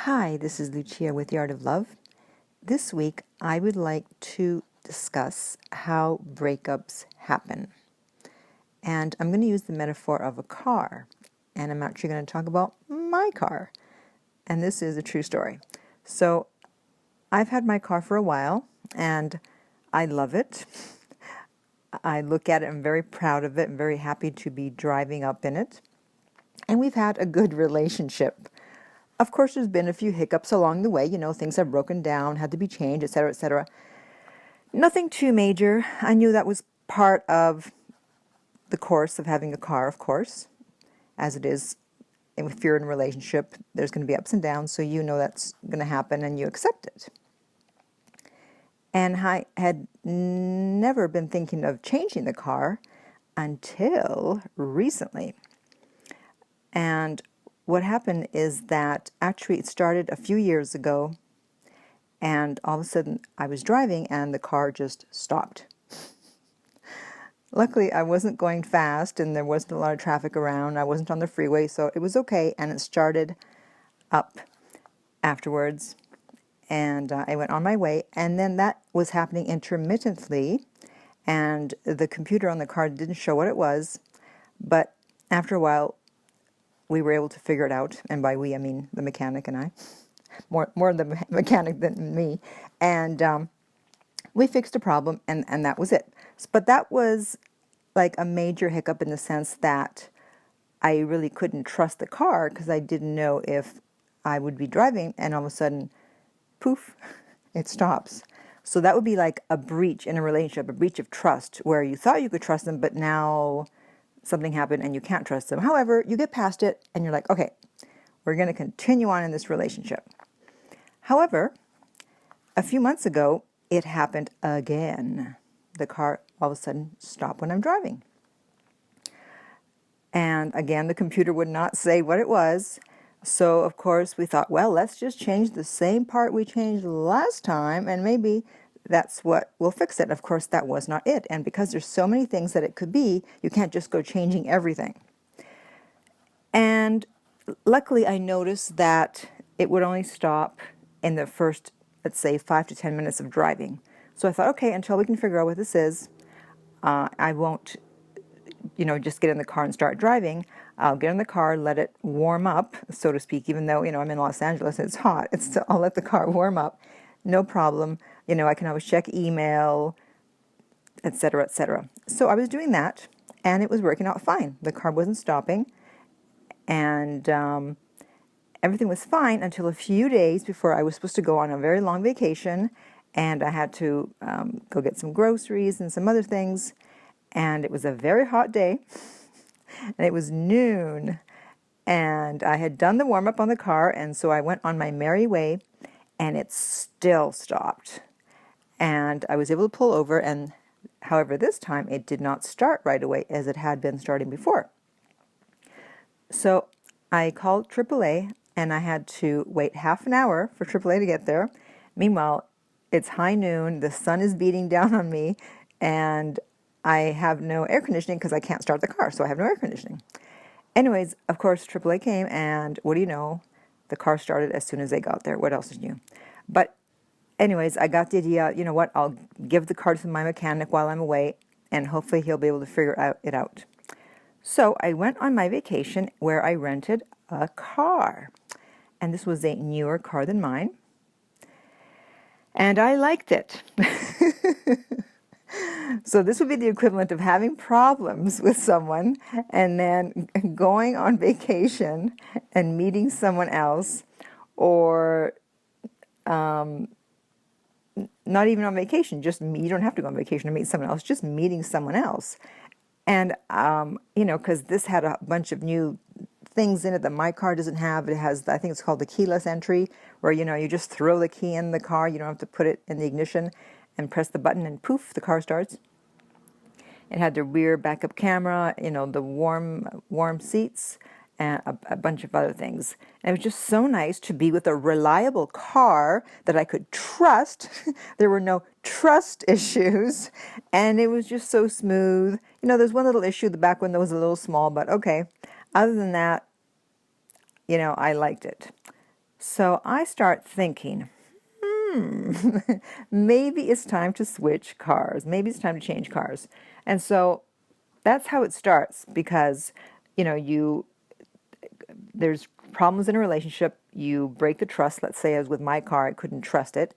Hi, this is Lucia with The Art of Love. This week, I would like to discuss how breakups happen. And I'm going to use the metaphor of a car. And I'm actually going to talk about my car. And this is a true story. So, I've had my car for a while, and I love it. I look at it, I'm very proud of it, I'm very happy to be driving up in it. And we've had a good relationship. Of course, there's been a few hiccups along the way. Things have broken down, had to be changed, etc., etc. Nothing too major. I knew that was part of the course of having a car, of course, as it is. If you're in a relationship, there's going to be ups and downs, so you know that's going to happen and you accept it. And I had never been thinking of changing the car until recently. And what happened is that actually it started a few years ago, and all of a sudden I was driving and the car just stopped. Luckily, I wasn't going fast and there wasn't a lot of traffic around. I wasn't on the freeway, so it was okay, and it started up afterwards, and I went on my way, and then that was happening intermittently, and the computer on the car didn't show what it was, but after a while, we were able to figure it out, and by we I mean the mechanic and I, more the mechanic than me, and we fixed the problem, and that was it. But that was like a major hiccup in the sense that I really couldn't trust the car because I didn't know if I would be driving and all of a sudden, poof, it stops. So that would be like a breach in a relationship, a breach of trust, where you thought you could trust them, but now something happened and you can't trust them. However, you get past it and you're like, okay, we're going to continue on in this relationship. However, a few months ago, it happened again. The car all of a sudden stopped when I'm driving. And again, the computer would not say what it was. So, of course, we thought, well, let's just change the same part we changed last time, and maybe that's what will fix it. Of course, that was not it. And because there's so many things that it could be, you can't just go changing everything. And luckily, I noticed that it would only stop in the first, let's say, 5 to 10 minutes of driving. So I thought, okay, until we can figure out what this is, I won't, just get in the car and start driving. I'll get in the car, let it warm up, so to speak, even though, I'm in Los Angeles and it's hot. I'll let the car warm up. No problem. I can always check email, etc., etc. So I was doing that, and it was working out fine. The car wasn't stopping, and everything was fine until a few days before I was supposed to go on a very long vacation, and I had to go get some groceries and some other things, and it was a very hot day, and it was noon, and I had done the warm-up on the car, and so I went on my merry way, and it still stopped. And I was able to pull over, and however, this time it did not start right away as it had been starting before. So I called AAA, and I had to wait half an hour for AAA to get there. Meanwhile, it's high noon, the sun is beating down on me, and I have no air conditioning because I can't start the car, so I have no air conditioning. Anyways, of course, AAA came, and what do you know? The car started as soon as they got there. What else is new? But anyways, I got the idea, you know what, I'll give the car to my mechanic while I'm away, and hopefully he'll be able to figure it out. So I went on my vacation where I rented a car. And this was a newer car than mine. And I liked it. So this would be the equivalent of having problems with someone and then going on vacation and meeting someone else, or not even on vacation, you don't have to go on vacation to meet someone else, just meeting someone else. And, because this had a bunch of new things in it that my car doesn't have. It has, I think it's called the keyless entry, where, you just throw the key in the car. You don't have to put it in the ignition and press the button and poof, the car starts. It had the rear backup camera, the warm seats, and a bunch of other things. And it was just so nice to be with a reliable car that I could trust. There were no trust issues, and it was just so smooth. There's one little issue, the back window was a little small, but okay. Other than that, I liked it. So I start thinking, maybe it's time to switch cars. Maybe it's time to change cars. And so that's how it starts because, there's problems in a relationship. You break the trust. Let's say as with my car, I couldn't trust it.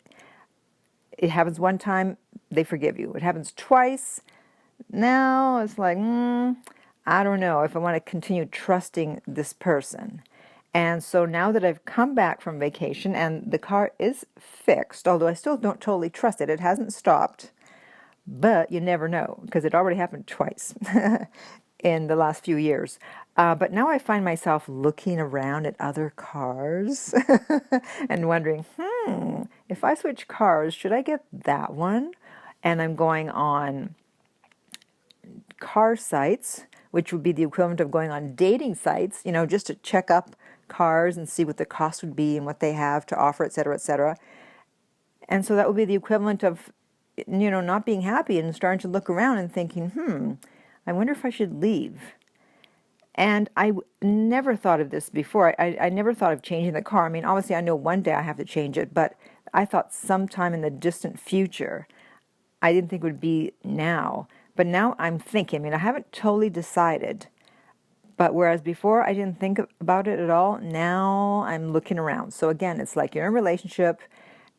It happens one time, they forgive you. It happens twice. Now it's like, I don't know if I want to continue trusting this person. And so now that I've come back from vacation and the car is fixed, although I still don't totally trust it, it hasn't stopped, but you never know because it already happened twice in the last few years. But now I find myself looking around at other cars and wondering, if I switch cars, should I get that one? And I'm going on car sites, which would be the equivalent of going on dating sites, just to check up cars and see what the cost would be and what they have to offer, et cetera, et cetera. And so that would be the equivalent of, not being happy and starting to look around and thinking, I wonder if I should leave. And I never thought of this before. I never thought of changing the car. I mean, obviously I know one day I have to change it, but I thought sometime in the distant future. I didn't think it would be now. But now I'm thinking, I haven't totally decided. But whereas before I didn't think about it at all, now I'm looking around. So again, it's like you're in a relationship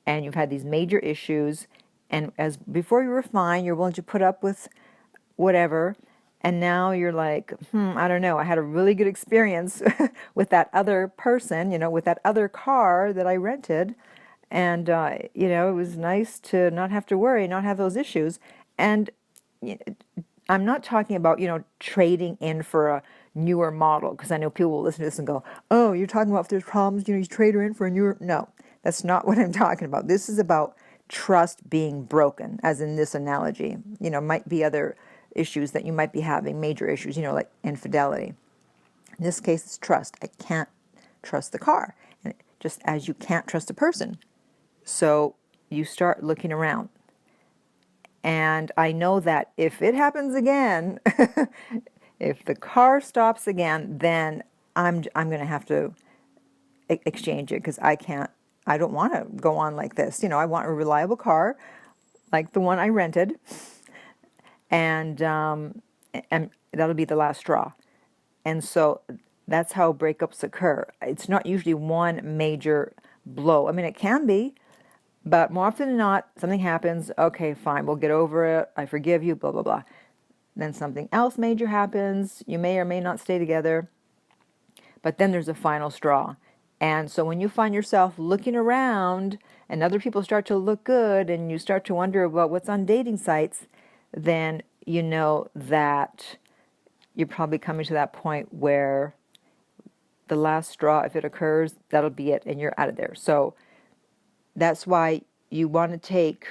and you've had these major issues. And as before you were fine, you're willing to put up with whatever. And now you're like, I don't know. I had a really good experience with that other person, with that other car that I rented. And, it was nice to not have to worry, not have those issues. And I'm not talking about, trading in for a newer model, because I know people will listen to this and go, oh, you're talking about if there's problems, you trade her in for a newer. No, that's not what I'm talking about. This is about trust being broken, as in this analogy. Might be other issues that you might be having, major issues, like infidelity. In this case, it's trust. I can't trust the car, and just as you can't trust a person. So you start looking around. And I know that if it happens again, if the car stops again, then I'm going to have to exchange it because I don't want to go on like this. I want a reliable car like the one I rented. And that'll be the last straw. And so that's how breakups occur. It's not usually one major blow. It can be, but more often than not, something happens. Okay, fine, we'll get over it. I forgive you, blah, blah, blah. Then something else major happens. You may or may not stay together. But then there's a final straw. And so when you find yourself looking around and other people start to look good and you start to wonder about what's on dating sites, then you know that you're probably coming to that point where the last straw, if it occurs, that'll be it and you're out of there. So that's why you want to take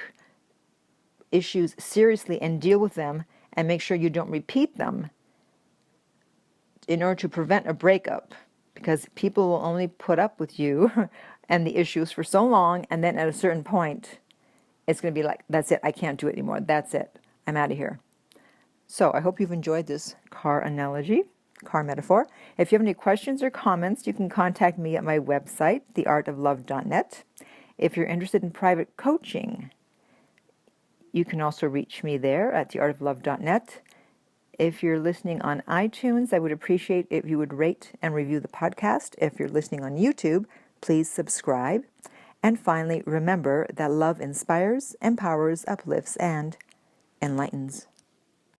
issues seriously and deal with them and make sure you don't repeat them in order to prevent a breakup, because people will only put up with you and the issues for so long, and then at a certain point it's going to be like, that's it, I can't do it anymore, that's it, I'm out of here. So I hope you've enjoyed this car analogy, car metaphor. If you have any questions or comments, you can contact me at my website, theartoflove.net. If you're interested in private coaching, you can also reach me there at theartoflove.net. If you're listening on iTunes, I would appreciate if you would rate and review the podcast. If you're listening on YouTube, please subscribe. And finally, remember that love inspires, empowers, uplifts, and enlightens.